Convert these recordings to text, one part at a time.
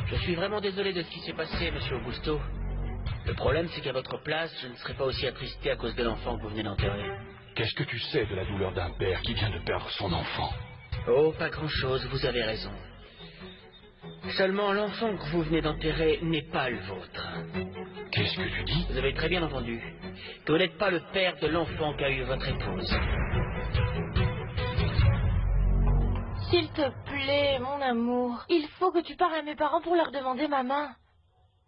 Je suis vraiment désolé de ce qui s'est passé, monsieur Augusto. Le problème, c'est qu'à votre place, je ne serais pas aussi attristé à cause de l'enfant que vous venez d'enterrer. Qu'est-ce que tu sais de la douleur d'un père qui vient de perdre son enfant? Oh, pas grand-chose, vous avez raison. Seulement, l'enfant que vous venez d'enterrer n'est pas le vôtre. Qu'est-ce que tu dis? Vous avez très bien entendu que vous n'êtes pas le père de l'enfant qu'a eu votre épouse. S'il te plaît, mon amour, il faut que tu parles à mes parents pour leur demander ma main.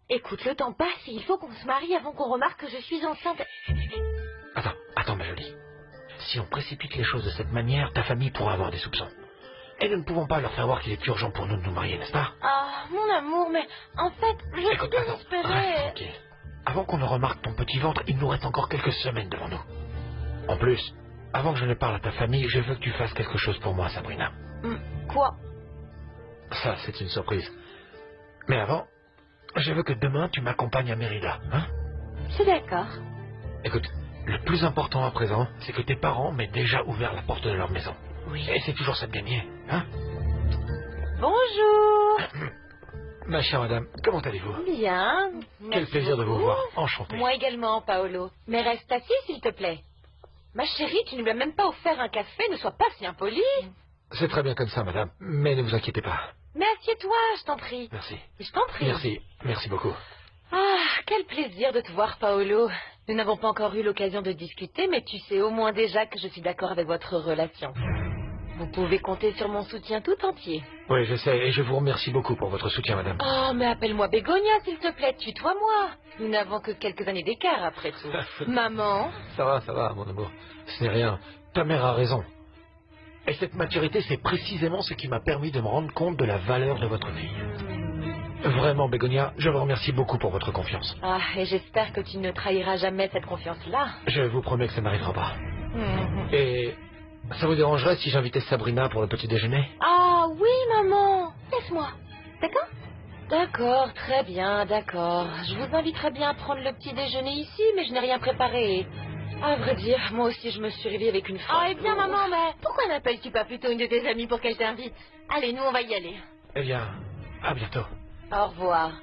Écoute, le temps passe et il faut qu'on se marie avant qu'on remarque que je suis enceinte. Attends, ma jolie. Si on précipite les choses de cette manière, ta famille pourra avoir des soupçons. Et nous ne pouvons pas leur faire voir qu'il est urgent pour nous de nous marier, n'est-ce pas? Ah, mon amour, mais en fait, je Écoute, suis reste désespérée. tranquille. Avant qu'on ne remarque ton petit ventre, il nous reste encore quelques semaines devant nous. En plus, avant que je ne parle à ta famille, je veux que tu fasses quelque chose pour moi, Sabrina. Quoi? Ça, c'est une surprise. Mais avant, je veux que demain, tu m'accompagnes à Mérida, hein? C'est d'accord. Écoute, le plus important à présent, c'est que tes parents m'aient déjà ouvert la porte de leur maison. Oui. Et c'est toujours ça de gagner, hein? Bonjour. Ma chère madame, comment allez-vous? Bien. Quel Merci plaisir de vous beaucoup. voir, enchanté. Moi également, Paolo. Mais reste assis, s'il te plaît. Ma chérie, tu ne lui as même pas offert un café, ne sois pas si impoli. C'est très bien comme ça, madame, mais ne vous inquiétez pas. Mais assieds-toi, je t'en prie. Merci. Je t'en prie. Merci beaucoup. Ah, quel plaisir de te voir, Paolo. Nous n'avons pas encore eu l'occasion de discuter, mais tu sais au moins déjà que je suis d'accord avec votre relation. Vous pouvez compter sur mon soutien tout entier. Oui, je sais, et je vous remercie beaucoup pour votre soutien, madame. Oh, mais appelle-moi Bégonia, s'il te plaît, tutoie-moi. Nous n'avons que quelques années d'écart, après tout. Maman. Ça va, mon amour. Ce n'est rien. Ta mère a raison. Et cette maturité, c'est précisément ce qui m'a permis de me rendre compte de la valeur de votre fille. Vraiment, Bégonia, je vous remercie beaucoup pour votre confiance. Ah, et j'espère que tu ne trahiras jamais cette confiance-là. Je vous promets que ça n'arrivera pas. Mhm. Et ça vous dérangerait si j'invitais Sabrina pour le petit déjeuner? Ah oui, maman. Laisse-moi. D'accord? D'accord, très bien, d'accord. Je vous inviterai bien à prendre le petit déjeuner ici, mais je n'ai rien préparé. À vrai dire, moi aussi je me suis réveillée avec une faim. Oh, eh bien, maman, mais pourquoi n'appelles-tu pas plutôt une de tes amies pour qu'elle t'invite? Allez, nous, on va y aller. Eh bien, à bientôt. Au revoir.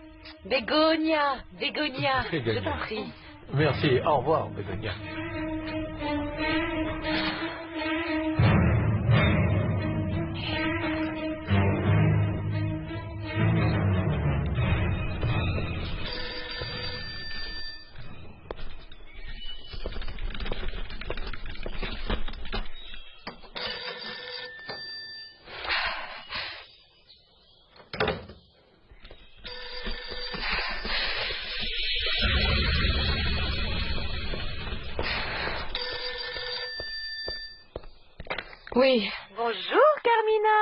Bégonia, Bégonia, je Bégonia. t'en prie. Merci, au revoir, Bégonia. Oui. Bonjour, Carmina.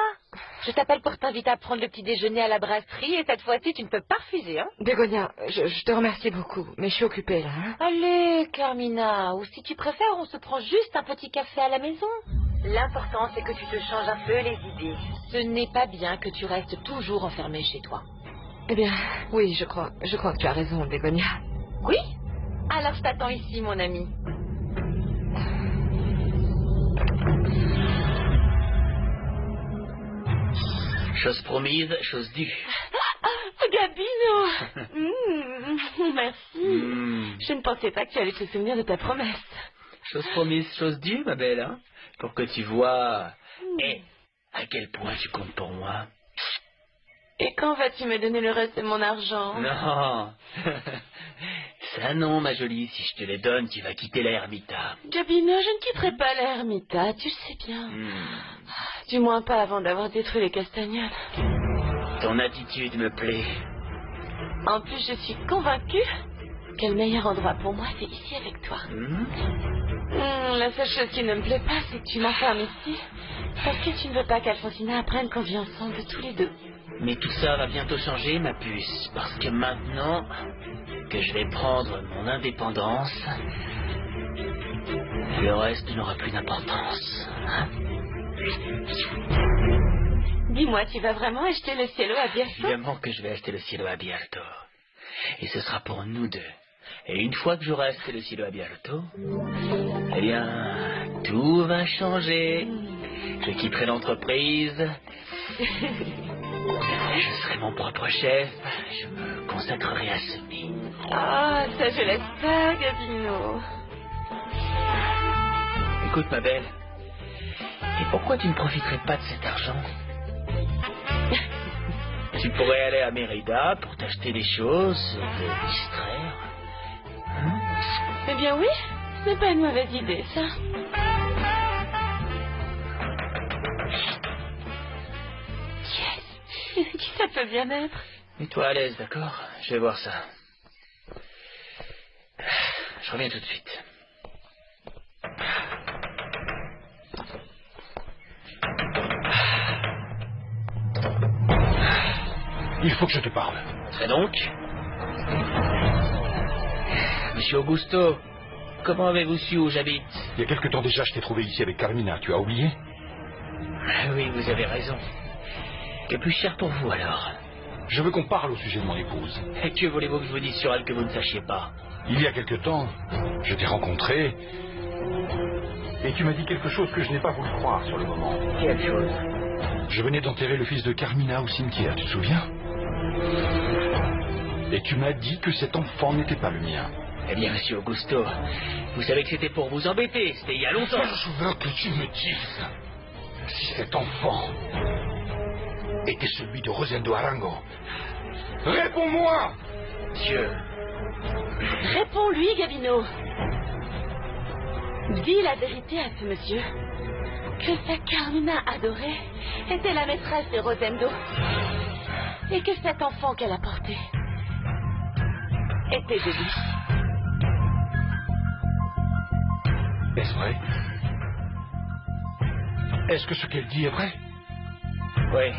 Je t'appelle pour t'inviter à prendre le petit déjeuner à la brasserie et cette fois-ci tu ne peux pas refuser, hein? Bégonia, je te remercie beaucoup, mais je suis occupée là. Hein. Allez, Carmina, ou si tu préfères, on se prend juste un petit café à la maison. L'important, c'est que tu te changes un peu les idées. Ce n'est pas bien que tu restes toujours enfermé chez toi. Eh bien, oui, je crois que tu as raison, Bégonia. Oui? Alors je t'attends ici, mon ami. Chose promise, chose due. Gabino. Merci. Je ne pensais pas que tu allais te souvenir de ta promesse. Chose promise, chose due, ma belle, hein? Pour que tu vois... à quel point tu comptes pour moi. Et quand vas-tu me donner le reste de mon argent? Non. Ça non, ma jolie. Si je te les donne, tu vas quitter la ermita. Gabino, je ne quitterai pas l'ermita, tu sais bien. Du moins pas avant d'avoir détruit les castagnols. Ton attitude me plaît. En plus, je suis convaincue que le meilleur endroit pour moi, c'est ici avec toi. La seule chose qui ne me plaît pas, c'est que tu m'enfermes ici. Parce que tu ne veux pas qu'Alfonsina apprenne qu'on vit ensemble tous les deux. Mais tout ça va bientôt changer, ma puce. Parce que maintenant que je vais prendre mon indépendance, le reste n'aura plus d'importance. Dis-moi, tu vas vraiment acheter le cielo à Biarritz? Évidemment que je vais acheter le cielo à Biarritz. Et ce sera pour nous deux. Et une fois que j'aurai acheté le cielo à Biarritz, eh bien, tout va changer. Je quitterai l'entreprise. Je serai mon propre chef. Je me consacrerai à semer. Ah, ça je l'espère, Gabino. Écoute, ma belle. Et pourquoi tu ne profiterais pas de cet argent? Tu pourrais aller à Mérida pour t'acheter des choses, te distraire. Hein? Eh bien oui, ce n'est pas une mauvaise idée, ça. Yes. Qui ça peut bien être? Mets-toi à l'aise, d'accord? Je vais voir ça. Je reviens tout de suite. Il faut que je te parle. Et donc? Monsieur Augusto, comment avez-vous su où j'habite? Il y a quelque temps déjà, je t'ai trouvé ici avec Carmina. Tu as oublié? Oui, vous avez raison. Que plus cher pour vous, alors? Je veux qu'on parle au sujet de mon épouse. Et que voulez-vous que je vous dise sur elle que vous ne sachiez pas? Il y a quelque temps, je t'ai rencontré et tu m'as dit quelque chose que je n'ai pas voulu croire sur le moment. Quelle chose? Je venais d'enterrer le fils de Carmina au cimetière, tu te souviens? Et tu m'as dit que cet enfant n'était pas le mien. Eh bien, monsieur Augusto, vous savez que c'était pour vous embêter, c'était il y a longtemps. Je veux que tu me dises si cet enfant était celui de Rosendo Arango. Réponds-moi! Monsieur, Réponds-lui, Gabino. Dis la vérité à ce monsieur. Que sa Carmina adorée était la maîtresse de Rosendo. Et que cet enfant qu'elle a porté était de lui. Est-ce vrai? Est-ce que ce qu'elle dit est vrai? oui.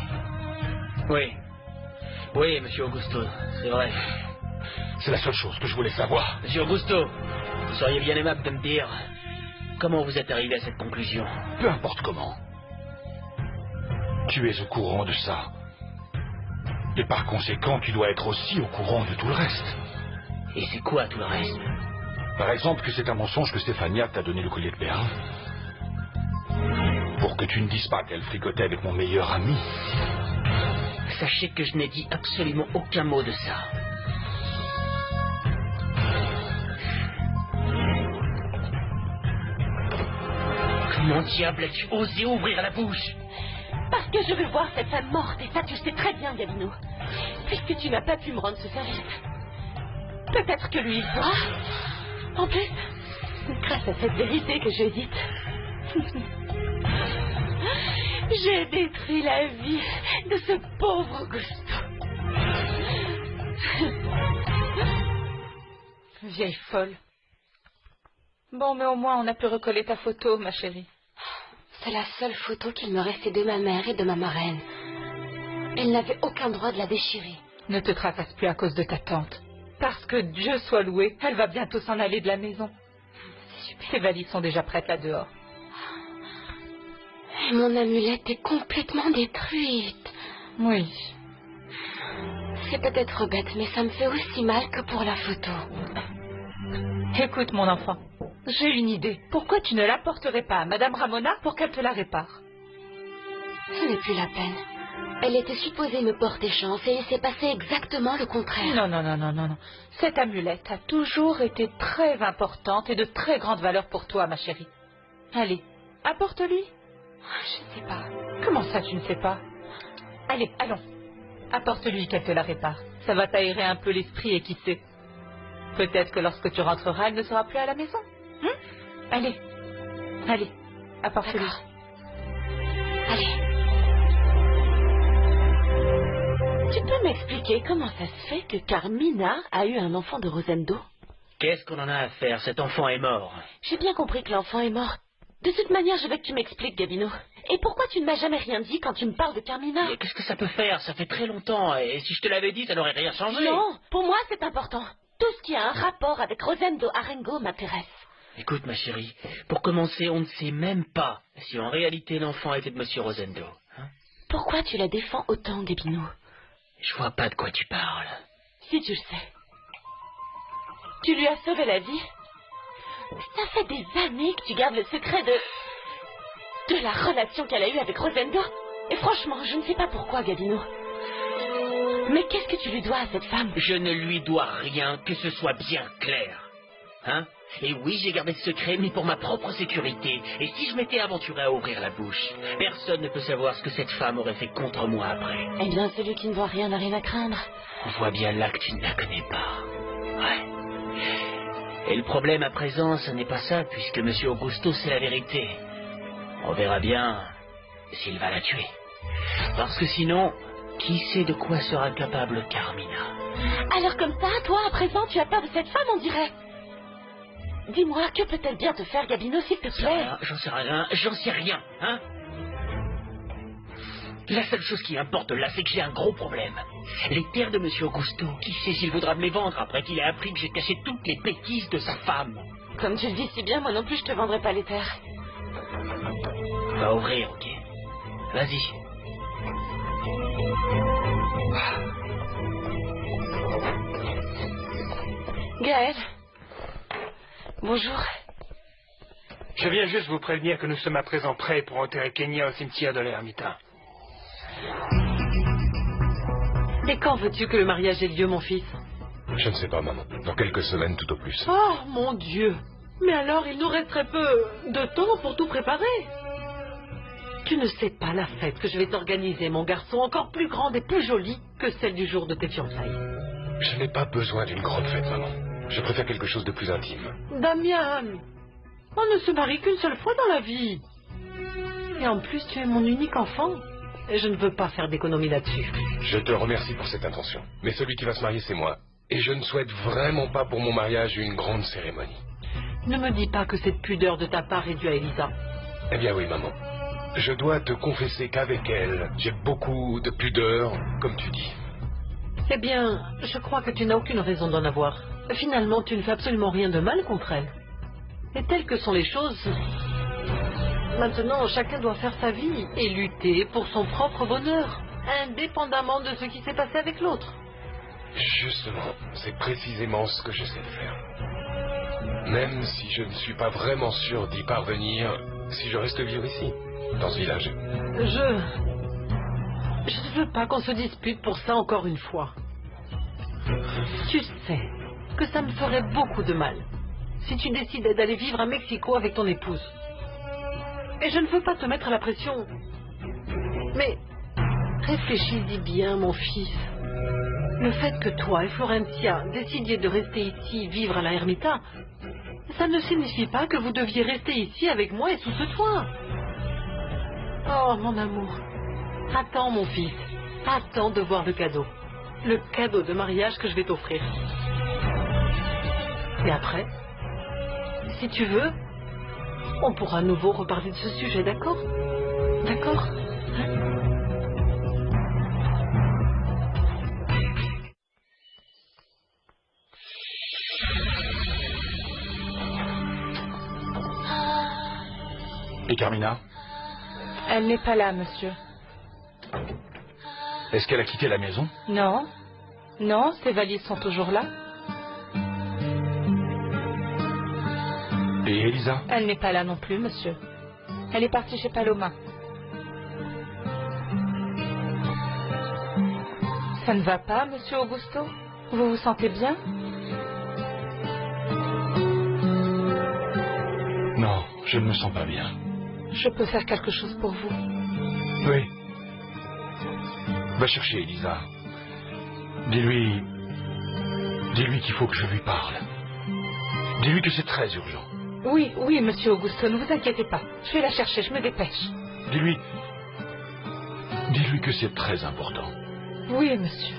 Oui. Oui, monsieur Augusto, c'est vrai. C'est la seule chose que je voulais savoir. Monsieur Augusto, vous seriez bien aimable de me dire comment vous êtes arrivé à cette conclusion. Peu importe comment. Tu es au courant de ça. Et par conséquent, tu dois être aussi au courant de tout le reste. Et c'est quoi tout le reste? Par exemple, que c'est un mensonge que Stéphania t'a donné le collier de perles. Pour que tu ne dises pas qu'elle fricotait avec mon meilleur ami. Sachez que je n'ai dit absolument aucun mot de ça. Comment diable as-tu osé ouvrir la bouche? Parce que je veux voir cette femme morte, et ça tu le sais très bien, Gabino. Puisque tu n'as pas pu me rendre ce service. Peut-être que lui, il fera. En plus, grâce à cette vérité que j'ai dite, j'ai détruit la vie de ce pauvre Augusto. Vieille folle. Bon, mais au moins on a pu recoller ta photo, ma chérie. C'est la seule photo qu'il me restait de ma mère et de ma marraine. Elle n'avait aucun droit de la déchirer. Ne te tracasse plus à cause de ta tante. Parce que Dieu soit loué, elle va bientôt s'en aller de la maison. C'est super. Ses valises sont déjà prêtes là dehors. Et mon amulette est complètement détruite. Oui. C'est peut-être bête, mais ça me fait aussi mal que pour la photo. Écoute, mon enfant, j'ai une idée. Pourquoi tu ne l'apporterais pas à Madame Ramona pour qu'elle te la répare? Ce n'est plus la peine. Elle était supposée me porter chance et il s'est passé exactement le contraire. Non, non, non, non, non, non. Cette amulette a toujours été très importante et de très grande valeur pour toi, ma chérie. Allez, apporte-lui. Je ne sais pas. Comment ça, tu ne sais pas? Allez, allons. Apporte-lui qu'elle te la répare. Ça va t'aérer un peu l'esprit et qui sait. Peut-être que lorsque tu rentreras, elle ne sera plus à la maison. Allez, allez, apporte-lui. D'accord. Allez. Tu peux m'expliquer comment ça se fait que Carmina a eu un enfant de Rosendo? Qu'est-ce qu'on en a à faire? Cet enfant est mort. J'ai bien compris que l'enfant est mort. De toute manière, je veux que tu m'expliques, Gabino. Et pourquoi tu ne m'as jamais rien dit quand tu me parles de Carmina? Mais qu'est-ce que ça peut faire? Ça fait très longtemps. Et si je te l'avais dit, ça n'aurait rien changé. Non, pour moi, c'est important. Tout ce qui a un rapport avec Rosendo Arango m'intéresse. Écoute, ma chérie, pour commencer, on ne sait même pas si en réalité l'enfant était de Monsieur Rosendo. Hein? Pourquoi tu la défends autant, Gabino? Je vois pas de quoi tu parles. Si tu le sais. Tu lui as sauvé la vie. Ça fait des années que tu gardes le secret de la relation qu'elle a eue avec Rosendo. Et franchement, je ne sais pas pourquoi, Gabino. Mais qu'est-ce que tu lui dois à cette femme? Je ne lui dois rien, que ce soit bien clair. Hein? Et oui, j'ai gardé ce secret, mais pour ma propre sécurité. Et si je m'étais aventuré à ouvrir la bouche, personne ne peut savoir ce que cette femme aurait fait contre moi après. Eh bien, celui qui ne voit rien n'a rien à craindre. On voit bien là que tu ne la connais pas. Ouais. Et le problème à présent, ce n'est pas ça, puisque M. Augusto, c'est la vérité. On verra bien s'il va la tuer. Parce que sinon, qui sait de quoi sera capable Carmina? Alors comme ça, toi, à présent, tu as peur de cette femme, on dirait. Dis-moi, que peut-elle bien te faire, Gabino, s'il te plaît? J'en sais rien, hein? La seule chose qui importe là, c'est que j'ai un gros problème. Les terres de M. Augusto, qui sait s'il voudra me les vendre après qu'il ait appris que j'ai caché toutes les bêtises de sa femme? Comme tu le dis si bien, moi non plus, je te vendrai pas les terres. Va ouvrir, ok? Vas-y. Gaël. Bonjour. Je viens juste vous prévenir que nous sommes à présent prêts pour enterrer Kenya au cimetière de l'Ermita. Et quand veux-tu que le mariage ait lieu, mon fils? Je ne sais pas, maman. Dans quelques semaines, tout au plus. Oh, mon Dieu! Mais alors, il nous reste très peu de temps pour tout préparer. Tu ne sais pas la fête que je vais t'organiser, mon garçon, encore plus grande et plus jolie que celle du jour de tes fiançailles. Je n'ai pas besoin d'une grande fête, maman. Je préfère quelque chose de plus intime. Damian, on ne se marie qu'une seule fois dans la vie. Et en plus, tu es mon unique enfant. Et je ne veux pas faire d'économie là-dessus. Je te remercie pour cette intention. Mais celui qui va se marier, c'est moi. Et je ne souhaite vraiment pas pour mon mariage une grande cérémonie. Ne me dis pas que cette pudeur de ta part est due à Elisa. Eh bien oui, maman. Je dois te confesser qu'avec elle, j'ai beaucoup de pudeur, comme tu dis. Eh bien, je crois que tu n'as aucune raison d'en avoir. Finalement, tu ne fais absolument rien de mal contre elle. Et telles que sont les choses, maintenant, chacun doit faire sa vie et lutter pour son propre bonheur, indépendamment de ce qui s'est passé avec l'autre. Justement, c'est précisément ce que j'essaie de faire. Même si je ne suis pas vraiment sûr d'y parvenir, si je reste vivre ici, dans ce village. Je ne veux pas qu'on se dispute pour ça encore une fois. Tu sais que ça me ferait beaucoup de mal si tu décidais d'aller vivre à Mexico avec ton épouse. Et je ne veux pas te mettre à la pression. Mais réfléchis-y bien, mon fils. Le fait que toi et Florencia décidiez de rester ici vivre à la Ermita, ça ne signifie pas que vous deviez rester ici avec moi et sous ce toit. Oh, mon amour. Attends, mon fils. Attends de voir le cadeau. Le cadeau de mariage que je vais t'offrir. Et après, si tu veux, on pourra à nouveau reparler de ce sujet, d'accord? D'accord? Et Carmina? Elle n'est pas là, monsieur. Est-ce qu'elle a quitté la maison? Non. Non, ses valises sont toujours là. Et Elisa? Elle n'est pas là non plus, monsieur. Elle est partie chez Paloma. Ça ne va pas, monsieur Augusto? Vous vous sentez bien? Non, je ne me sens pas bien. Je peux faire quelque chose pour vous. Oui. Va chercher Elisa. Dis-lui qu'il faut que je lui parle. Dis-lui que c'est très urgent. Oui, oui, monsieur Augusto, ne vous inquiétez pas. Je vais la chercher, je me dépêche. Dis-lui que c'est très important. Oui, monsieur.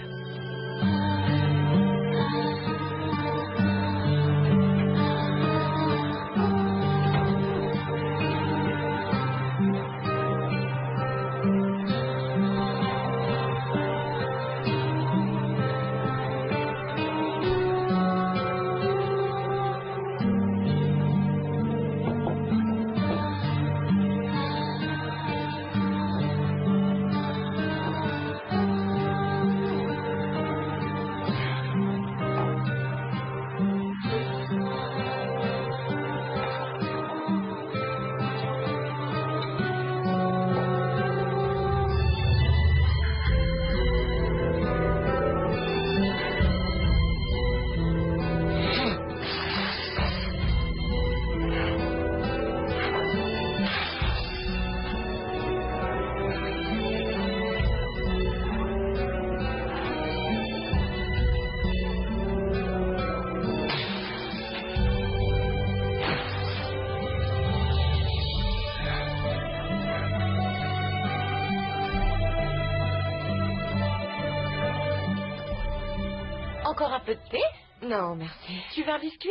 encore un peu de thé? Non, merci. Tu veux un biscuit?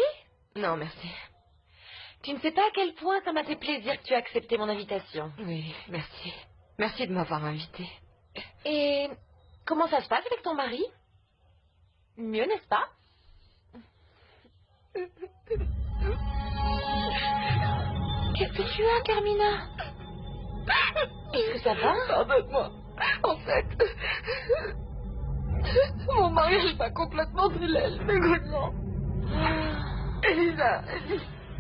Non, merci. Tu ne sais pas à quel point ça m'a fait plaisir que tu aies accepté mon invitation. Oui, merci. Merci de m'avoir invitée. Et comment ça se passe avec ton mari? Mieux, n'est-ce pas? Qu'est-ce que tu as, Carmina? Est-ce que ça va? Pardonne-moi. En fait, mon mariage va complètement de l'aile, Bégonia. Elisa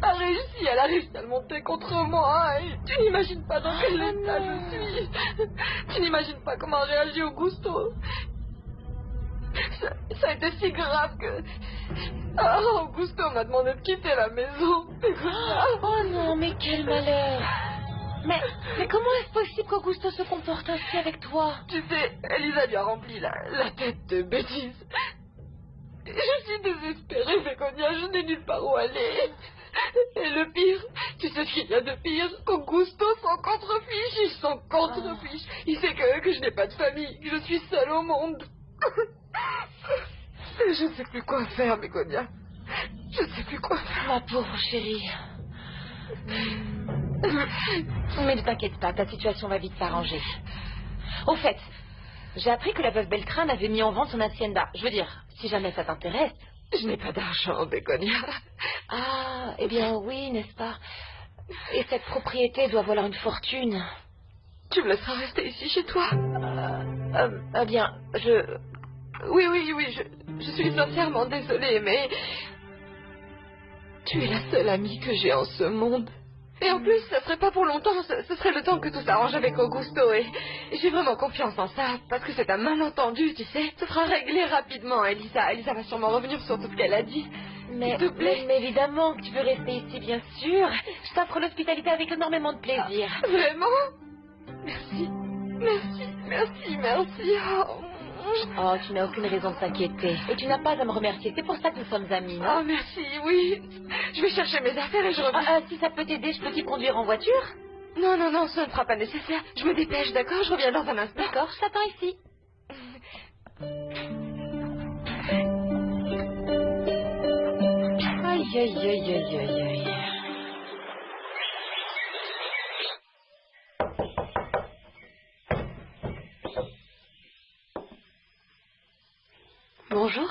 elle a réussi à le monter contre moi. Et tu n'imagines pas dans quel état je suis. Tu n'imagines pas comment a réagi Augusto. Ça a été si grave que... Augusto m'a demandé de quitter la maison. Oh non, mais quel malheur. Mais comment est-ce possible qu'Augusto se comporte ainsi avec toi? Tu sais, Elisa lui a rempli la tête de bêtises. Je suis désespérée, Bégonia, je n'ai nulle part où aller. Et le pire, tu sais ce qu'il y a de pire? Qu'Augusto s'en contrefiche, il s'en contrefiche. Il sait que je n'ai pas de famille, que je suis seule au monde. Je ne sais plus quoi faire, Bégonia. Je ne sais plus quoi faire. Ma pauvre chérie. Mais ne t'inquiète pas, ta situation va vite s'arranger. Au fait, j'ai appris que la veuve Beltrán avait mis en vente son hacienda. Je veux dire, si jamais ça t'intéresse... Je n'ai pas d'argent, Bégonia. Ah, eh bien oui, n'est-ce pas? Et cette propriété doit valoir une fortune. Tu me laisseras rester ici chez toi? Eh bien, Oui, je suis sincèrement désolée, mais... Tu es la seule amie que j'ai en ce monde. Et en plus, ça serait pas pour longtemps, ce serait le temps que tout s'arrange avec Augusto. Et j'ai vraiment confiance en ça, parce que c'est un malentendu, tu sais. Ce sera réglé rapidement, Elisa. Elisa va sûrement revenir sur tout ce qu'elle a dit. Mais, s'il te plaît. mais évidemment que tu veux rester ici, bien sûr. Je t'offre l'hospitalité avec énormément de plaisir. Vraiment? Merci. Oh, tu n'as aucune raison de t'inquiéter. Et tu n'as pas à me remercier. C'est pour ça que nous sommes amis, non? Oh, merci, oui. Je vais chercher mes affaires et je reviens. Si ça peut t'aider, je peux t'y conduire en voiture? Non, ça ne sera pas nécessaire. Je me dépêche, d'accord? Je reviens dans un instant. D'accord, je t'attends ici. Aïe. Bonjour.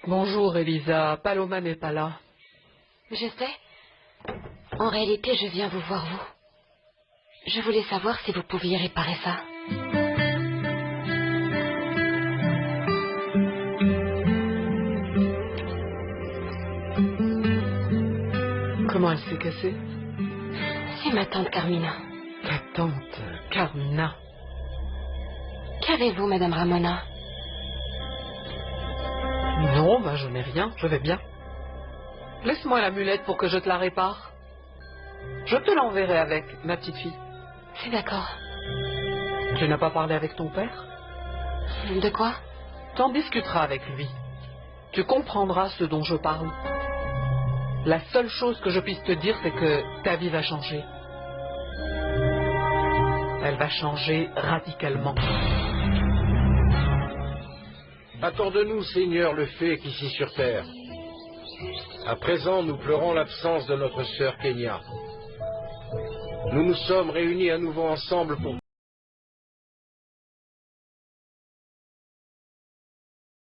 Bonjour, Elisa. Paloma n'est pas là. Je sais. En réalité, je viens vous voir, vous. Je voulais savoir si vous pouviez réparer ça. Comment elle s'est cassée? C'est ma tante Carmina. Ta tante Carmina. Qu'avez-vous, Madame Ramona? Non, je n'ai rien, je vais bien. Laisse-moi l'amulette pour que je te la répare. Je te l'enverrai avec, ma petite fille. C'est d'accord. Tu n'as pas parlé avec ton père? De quoi? T'en discuteras avec lui. Tu comprendras ce dont je parle. La seule chose que je puisse te dire, c'est que ta vie va changer. Elle va changer radicalement. Accorde-nous, Seigneur, le fait qu'ici sur terre. À présent, nous pleurons l'absence de notre sœur Kenya. Nous nous sommes réunis à nouveau ensemble pour